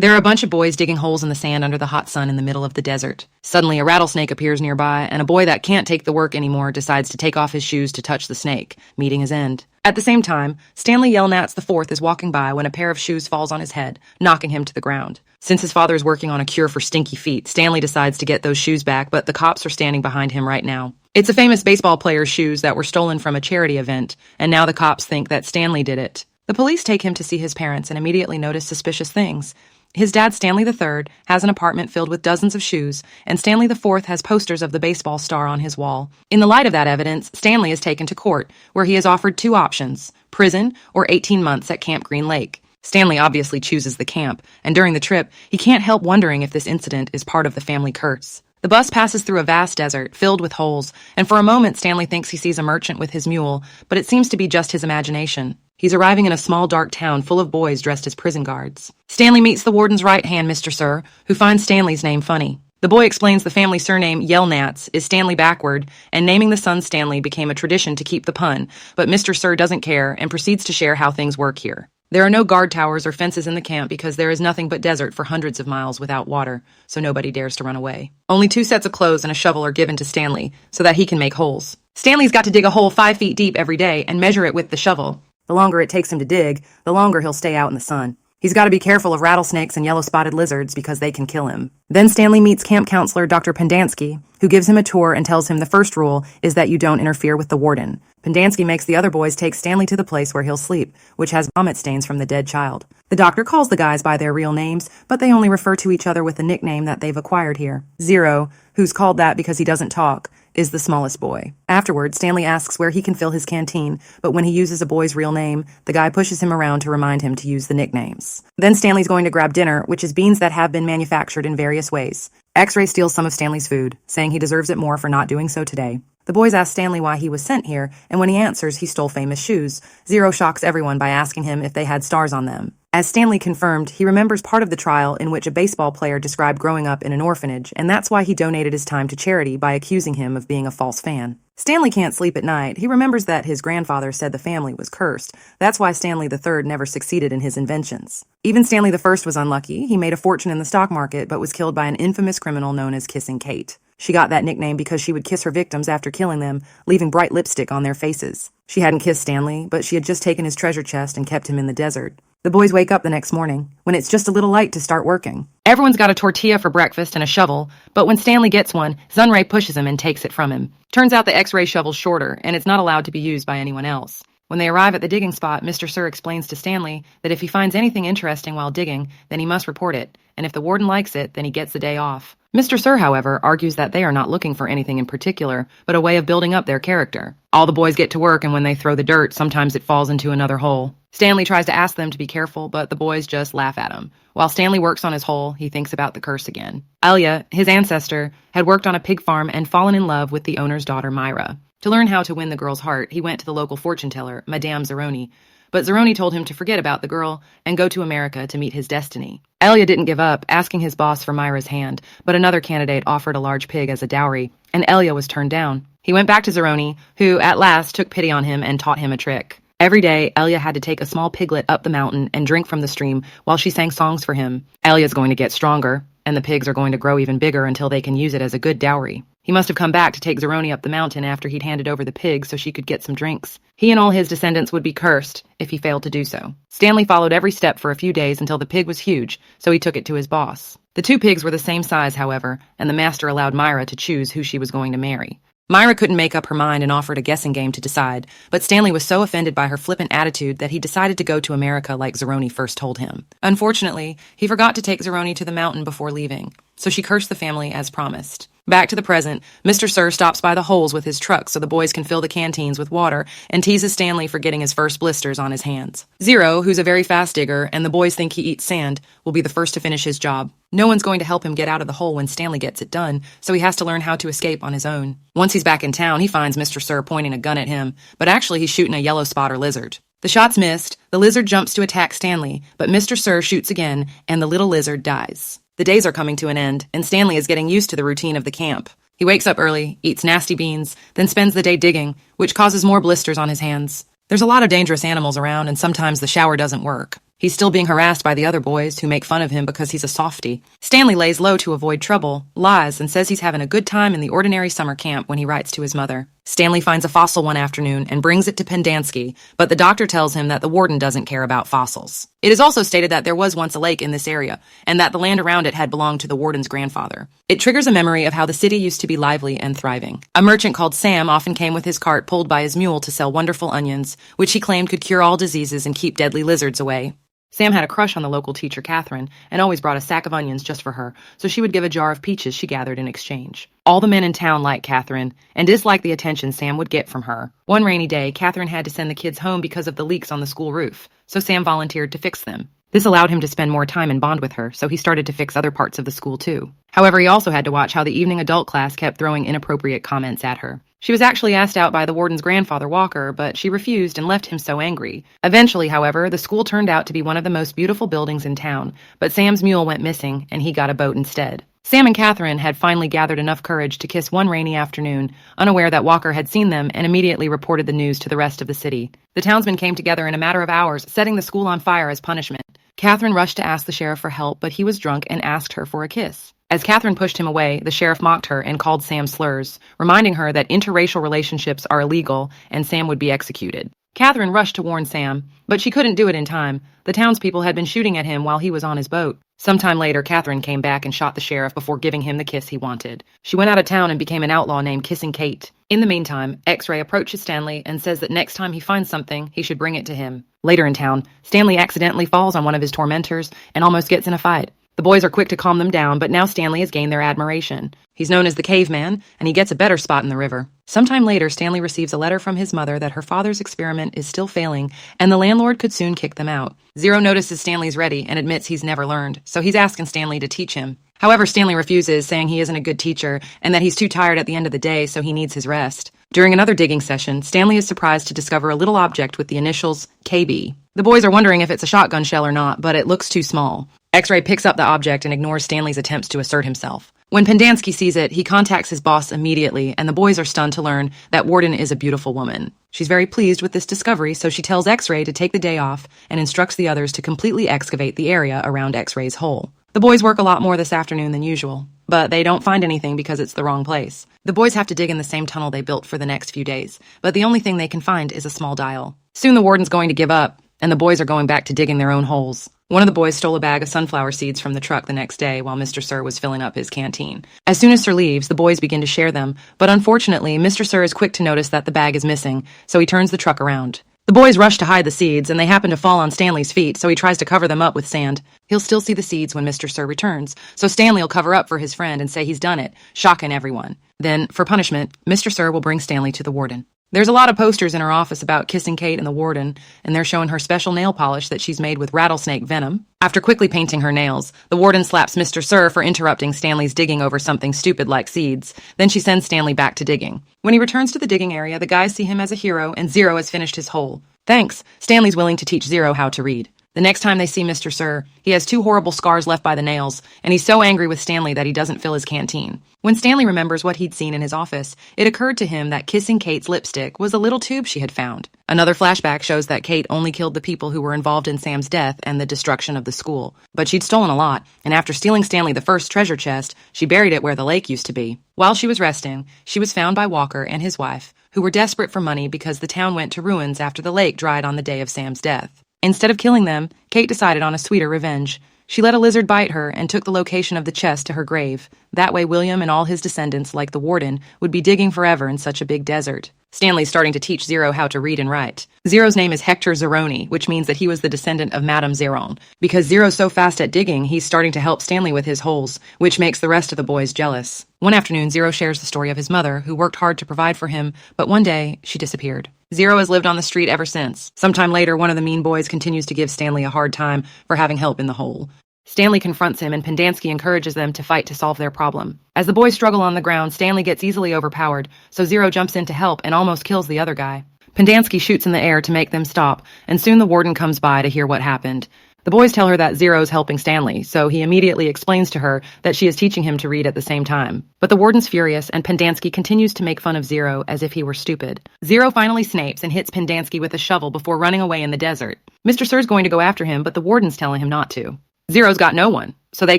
There are a bunch of boys digging holes in the sand under the hot sun in the middle of the desert. Suddenly, a rattlesnake appears nearby, and a boy that can't take the work anymore decides to take off his shoes to touch the snake, meeting his end. At the same time, Stanley Yelnats IV is walking by when a pair of shoes falls on his head, knocking him to the ground. Since his father is working on a cure for stinky feet, Stanley decides to get those shoes back, but the cops are standing behind him right now. It's a famous baseball player's shoes that were stolen from a charity event, and now the cops think that Stanley did it. The police take him to see his parents and immediately notice suspicious things. His dad, Stanley III, has an apartment filled with dozens of shoes, and Stanley IV has posters of the baseball star on his wall. In the light of that evidence, Stanley is taken to court, where he is offered two options: prison or 18 months at Camp Green Lake. Stanley obviously chooses the camp, and during the trip, he can't help wondering if this incident is part of the family curse. The bus passes through a vast desert, filled with holes, and for a moment Stanley thinks he sees a merchant with his mule, but it seems to be just his imagination. He's arriving in a small, dark town full of boys dressed as prison guards. Stanley meets the warden's right hand, Mr. Sir, who finds Stanley's name funny. The boy explains the family surname Yelnats is Stanley backward, and naming the son Stanley became a tradition to keep the pun, but Mr. Sir doesn't care and proceeds to share how things work here. There are no guard towers or fences in the camp because there is nothing but desert for hundreds of miles without water, so nobody dares to run away. Only 2 sets of clothes and a shovel are given to Stanley so that he can make holes. Stanley's got to dig a hole 5 feet deep every day and measure it with the shovel. The longer it takes him to dig, the longer he'll stay out in the sun. He's got to be careful of rattlesnakes and yellow-spotted lizards because they can kill him. Then Stanley meets camp counselor Dr. Pendansky, who gives him a tour and tells him the first rule is that you don't interfere with the warden. Pendansky makes the other boys take Stanley to the place where he'll sleep, which has vomit stains from the dead child. The doctor calls the guys by their real names, but they only refer to each other with a nickname that they've acquired here. Zero, who's called that because he doesn't talk, is the smallest boy. Afterward, Stanley asks where he can fill his canteen, but when he uses a boy's real name, the guy pushes him around to remind him to use the nicknames. Then Stanley's going to grab dinner, which is beans that have been manufactured in various ways. X-Ray steals some of Stanley's food, saying he deserves it more for not doing so today. The boys ask Stanley why he was sent here, and when he answers, he stole famous shoes. Zero shocks everyone by asking him if they had stars on them. As Stanley confirmed, he remembers part of the trial in which a baseball player described growing up in an orphanage, and that's why he donated his time to charity by accusing him of being a false fan. Stanley can't sleep at night. He remembers that his grandfather said the family was cursed. That's why Stanley III never succeeded in his inventions. Even Stanley I was unlucky. He made a fortune in the stock market, but was killed by an infamous criminal known as Kissing Kate. She got that nickname because she would kiss her victims after killing them, leaving bright lipstick on their faces. She hadn't kissed Stanley, but she had just taken his treasure chest and kept him in the desert. The boys wake up the next morning, when it's just a little light to start working. Everyone's got a tortilla for breakfast and a shovel, but when Stanley gets one, Zunray pushes him and takes it from him. Turns out the X-ray shovel's shorter, and it's not allowed to be used by anyone else. When they arrive at the digging spot, Mr. Sir explains to Stanley that if he finds anything interesting while digging, then he must report it, and if the warden likes it, then he gets the day off. Mr. Sir, however, argues that they are not looking for anything in particular, but a way of building up their character. All the boys get to work, and when they throw the dirt, sometimes it falls into another hole. Stanley tries to ask them to be careful, but the boys just laugh at him. While Stanley works on his hole, he thinks about the curse again. Elia, his ancestor, had worked on a pig farm and fallen in love with the owner's daughter, Myra. To learn how to win the girl's heart, he went to the local fortune teller, Madame Zeroni, but Zeroni told him to forget about the girl and go to America to meet his destiny. Elia didn't give up, asking his boss for Myra's hand, but another candidate offered a large pig as a dowry, and Elia was turned down. He went back to Zeroni, who, at last, took pity on him and taught him a trick. Every day, Elia had to take a small piglet up the mountain and drink from the stream while she sang songs for him. Elia's going to get stronger, and the pigs are going to grow even bigger until they can use it as a good dowry. He must have come back to take Zeroni up the mountain after he'd handed over the pig so she could get some drinks. He and all his descendants would be cursed if he failed to do so. Stanley followed every step for a few days until the pig was huge, so he took it to his boss. The 2 pigs were the same size, however, and the master allowed Myra to choose who she was going to marry. Myra couldn't make up her mind and offered a guessing game to decide, but Stanley was so offended by her flippant attitude that he decided to go to America like Zeroni first told him. Unfortunately, he forgot to take Zeroni to the mountain before leaving, so she cursed the family as promised. Back to the present, Mr. Sir stops by the holes with his truck so the boys can fill the canteens with water and teases Stanley for getting his first blisters on his hands. Zero, who's a very fast digger, and the boys think he eats sand, will be the first to finish his job. No one's going to help him get out of the hole when Stanley gets it done, so he has to learn how to escape on his own. Once he's back in town, he finds Mr. Sir pointing a gun at him, but actually he's shooting a yellow spotter lizard. The shot's missed, the lizard jumps to attack Stanley, but Mr. Sir shoots again, and the little lizard dies. The days are coming to an end, and Stanley is getting used to the routine of the camp. He wakes up early, eats nasty beans, then spends the day digging, which causes more blisters on his hands. There's a lot of dangerous animals around, and sometimes the shower doesn't work. He's still being harassed by the other boys who make fun of him because he's a softie. Stanley lays low to avoid trouble, lies, and says he's having a good time in the ordinary summer camp when he writes to his mother. Stanley finds a fossil one afternoon and brings it to Pendanski, but the doctor tells him that the warden doesn't care about fossils. It is also stated that there was once a lake in this area, and that the land around it had belonged to the warden's grandfather. It triggers a memory of how the city used to be lively and thriving. A merchant called Sam often came with his cart pulled by his mule to sell wonderful onions, which he claimed could cure all diseases and keep deadly lizards away. Sam had a crush on the local teacher, Catherine, and always brought a sack of onions just for her, so she would give a jar of peaches she gathered in exchange. All the men in town liked Catherine, and disliked the attention Sam would get from her. One rainy day, Catherine had to send the kids home because of the leaks on the school roof, so Sam volunteered to fix them. This allowed him to spend more time and bond with her, so he started to fix other parts of the school too. However, he also had to watch how the evening adult class kept throwing inappropriate comments at her. She was actually asked out by the warden's grandfather, Walker, but she refused and left him so angry. Eventually, however, the school turned out to be one of the most beautiful buildings in town, but Sam's mule went missing, and he got a boat instead. Sam and Catherine had finally gathered enough courage to kiss one rainy afternoon, unaware that Walker had seen them, and immediately reported the news to the rest of the city. The townsmen came together in a matter of hours, setting the school on fire as punishment. Catherine rushed to ask the sheriff for help, but he was drunk and asked her for a kiss. As Catherine pushed him away, the sheriff mocked her and called Sam slurs, reminding her that interracial relationships are illegal and Sam would be executed. Catherine rushed to warn Sam, but she couldn't do it in time. The townspeople had been shooting at him while he was on his boat. Sometime later, Catherine came back and shot the sheriff before giving him the kiss he wanted. She went out of town and became an outlaw named Kissing Kate. In the meantime, X-Ray approaches Stanley and says that next time he finds something, he should bring it to him. Later in town, Stanley accidentally falls on one of his tormentors and almost gets in a fight. The boys are quick to calm them down, but now Stanley has gained their admiration. He's known as the caveman, and he gets a better spot in the river. Sometime later, Stanley receives a letter from his mother that her father's experiment is still failing, and the landlord could soon kick them out. Zero notices Stanley's ready and admits he's never learned, so he's asking Stanley to teach him. However, Stanley refuses, saying he isn't a good teacher, and that he's too tired at the end of the day, so he needs his rest. During another digging session, Stanley is surprised to discover a little object with the initials KB. The boys are wondering if it's a shotgun shell or not, but it looks too small. X-Ray picks up the object and ignores Stanley's attempts to assert himself. When Pendanski sees it, he contacts his boss immediately, and the boys are stunned to learn that Warden is a beautiful woman. She's very pleased with this discovery, so she tells X-Ray to take the day off and instructs the others to completely excavate the area around X-Ray's hole. The boys work a lot more this afternoon than usual, but they don't find anything because it's the wrong place. The boys have to dig in the same tunnel they built for the next few days, but the only thing they can find is a small dial. Soon the warden's going to give up, and the boys are going back to digging their own holes. One of the boys stole a bag of sunflower seeds from the truck the next day while Mr. Sir was filling up his canteen. As soon as Sir leaves, the boys begin to share them, but unfortunately, Mr. Sir is quick to notice that the bag is missing, so he turns the truck around. The boys rush to hide the seeds, and they happen to fall on Stanley's feet, so he tries to cover them up with sand. He'll still see the seeds when Mr. Sir returns, so Stanley will cover up for his friend and say he's done it, shocking everyone. Then, for punishment, Mr. Sir will bring Stanley to the warden. There's a lot of posters in her office about Kissing Kate and the warden, and they're showing her special nail polish that she's made with rattlesnake venom. After quickly painting her nails, the warden slaps Mr. Sir for interrupting Stanley's digging over something stupid like seeds. Then she sends Stanley back to digging. When he returns to the digging area, the guys see him as a hero, and Zero has finished his hole. Thanks, Stanley's willing to teach Zero how to read. The next time they see Mr. Sir, he has 2 horrible scars left by the nails, and he's so angry with Stanley that he doesn't fill his canteen. When Stanley remembers what he'd seen in his office, it occurred to him that Kissing Kate's lipstick was a little tube she had found. Another flashback shows that Kate only killed the people who were involved in Sam's death and the destruction of the school. But she'd stolen a lot, and after stealing Stanley the first treasure chest, she buried it where the lake used to be. While she was resting, she was found by Walker and his wife, who were desperate for money because the town went to ruins after the lake dried on the day of Sam's death. Instead of killing them, Kate decided on a sweeter revenge. She let a lizard bite her and took the location of the chest to her grave. That way William and all his descendants, like the warden, would be digging forever in such a big desert. Stanley's starting to teach Zero how to read and write. Zero's name is Hector Zeroni, which means that he was the descendant of Madame Zeron. Because Zero's so fast at digging, he's starting to help Stanley with his holes, which makes the rest of the boys jealous. One afternoon, Zero shares the story of his mother, who worked hard to provide for him, but one day, she disappeared. Zero has lived on the street ever since. Sometime later, one of the mean boys continues to give Stanley a hard time for having help in the hole. Stanley confronts him, and Pendanski encourages them to fight to solve their problem. As the boys struggle on the ground, Stanley gets easily overpowered, so Zero jumps in to help and almost kills the other guy. Pendanski shoots in the air to make them stop, and soon the warden comes by to hear what happened. The boys tell her that Zero's helping Stanley, so he immediately explains to her that she is teaching him to read at the same time. But the warden's furious, and Pendanski continues to make fun of Zero as if he were stupid. Zero finally snapes and hits Pendanski with a shovel before running away in the desert. Mr. Sir's going to go after him, but the warden's telling him not to. Zero's got no one, so they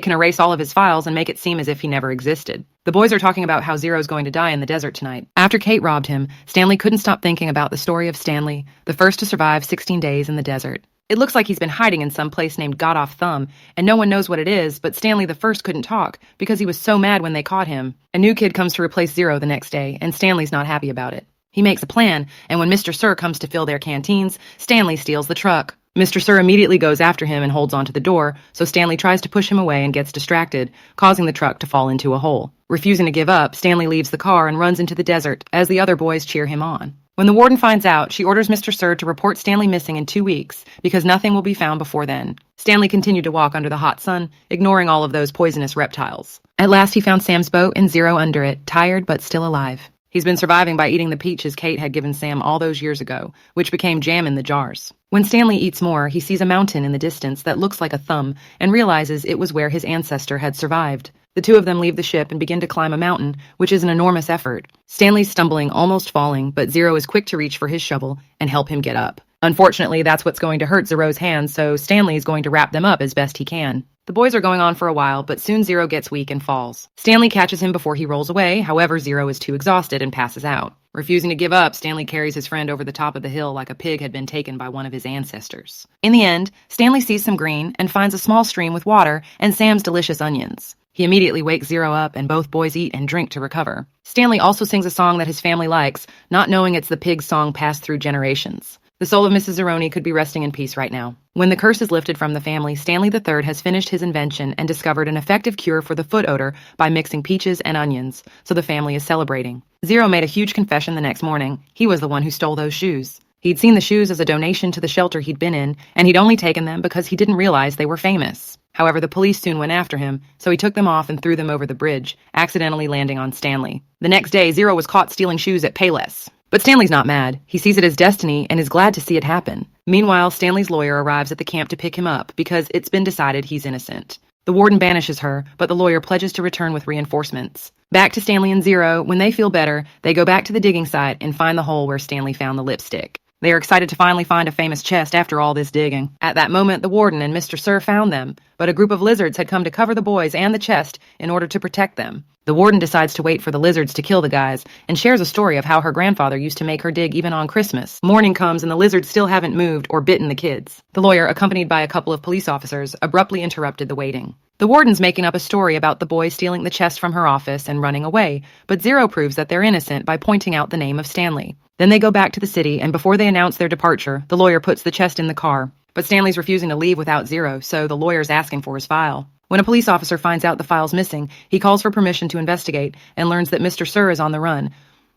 can erase all of his files and make it seem as if he never existed. The boys are talking about how Zero's going to die in the desert tonight. After Kate robbed him, Stanley couldn't stop thinking about the story of Stanley, the first to survive 16 days in the desert. It looks like he's been hiding in some place named God-Off Thumb, and no one knows what it is, but Stanley the First couldn't talk because he was so mad when they caught him. A new kid comes to replace Zero the next day, and Stanley's not happy about it. He makes a plan, and when Mr. Sir comes to fill their canteens, Stanley steals the truck. Mr. Sir immediately goes after him and holds onto the door, so Stanley tries to push him away and gets distracted, causing the truck to fall into a hole. Refusing to give up, Stanley leaves the car and runs into the desert as the other boys cheer him on. When the warden finds out, she orders Mr. Sir to report Stanley missing in 2 weeks because nothing will be found before then. Stanley continued to walk under the hot sun, ignoring all of those poisonous reptiles. At last he found Sam's boat and Zero under it, tired but still alive. He's been surviving by eating the peaches Kate had given Sam all those years ago, which became jam in the jars. When Stanley eats more, he sees a mountain in the distance that looks like a thumb and realizes it was where his ancestor had survived. The two of them leave the ship and begin to climb a mountain, which is an enormous effort. Stanley's stumbling, almost falling, but Zero is quick to reach for his shovel and help him get up. Unfortunately, that's what's going to hurt Zero's hands, so Stanley is going to wrap them up as best he can. The boys are going on for a while, but soon Zero gets weak and falls. Stanley catches him before he rolls away, however, Zero is too exhausted and passes out. Refusing to give up, Stanley carries his friend over the top of the hill like a pig had been taken by one of his ancestors. In the end, Stanley sees some green and finds a small stream with water and Sam's delicious onions. He immediately wakes Zero up, and both boys eat and drink to recover. Stanley also sings a song that his family likes, not knowing it's the pig's song passed through generations. The soul of Mrs. Zeroni could be resting in peace right now. When the curse is lifted from the family, Stanley III has finished his invention and discovered an effective cure for the foot odor by mixing peaches and onions, so the family is celebrating. Zero made a huge confession the next morning. He was the one who stole those shoes. He'd seen the shoes as a donation to the shelter he'd been in, and he'd only taken them because he didn't realize they were famous. However, the police soon went after him, so he took them off and threw them over the bridge, accidentally landing on Stanley. The next day, Zero was caught stealing shoes at Payless. But Stanley's not mad. He sees it as destiny and is glad to see it happen. Meanwhile, Stanley's lawyer arrives at the camp to pick him up because it's been decided he's innocent. The warden banishes her, but the lawyer pledges to return with reinforcements. Back to Stanley and Zero, when they feel better, they go back to the digging site and find the hole where Stanley found the lipstick. They are excited to finally find a famous chest after all this digging. At that moment, the warden and Mr. Sir found them, but a group of lizards had come to cover the boys and the chest in order to protect them. The warden decides to wait for the lizards to kill the guys and shares a story of how her grandfather used to make her dig even on Christmas. Morning comes and the lizards still haven't moved or bitten the kids. The lawyer, accompanied by a couple of police officers, abruptly interrupted the waiting. The warden's making up a story about the boys stealing the chest from her office and running away, but Zero proves that they're innocent by pointing out the name of Stanley. Then they go back to the city, and before they announce their departure, the lawyer puts the chest in the car. But Stanley's refusing to leave without Zero, so the lawyer's asking for his file. When a police officer finds out the file's missing, he calls for permission to investigate and learns that Mr. Sir is on the run.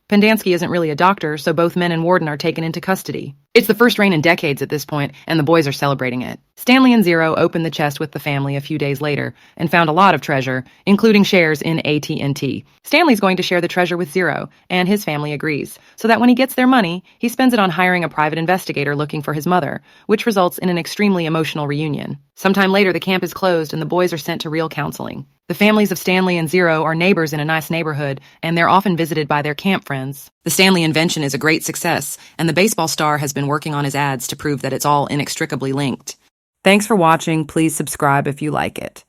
Pendanski isn't really a doctor, so both men and warden are taken into custody. It's the first rain in decades at this point, and the boys are celebrating it. Stanley and Zero opened the chest with the family a few days later and found a lot of treasure, including shares in AT&T. Stanley's going to share the treasure with Zero, and his family agrees, so that when he gets their money, he spends it on hiring a private investigator looking for his mother, which results in an extremely emotional reunion. Sometime later, the camp is closed and the boys are sent to real counseling. The families of Stanley and Zero are neighbors in a nice neighborhood, and they're often visited by their camp friends. The Stanley invention is a great success, and the baseball star has been working on his ads to prove that it's all inextricably linked. Thanks for watching. Please subscribe if you like it.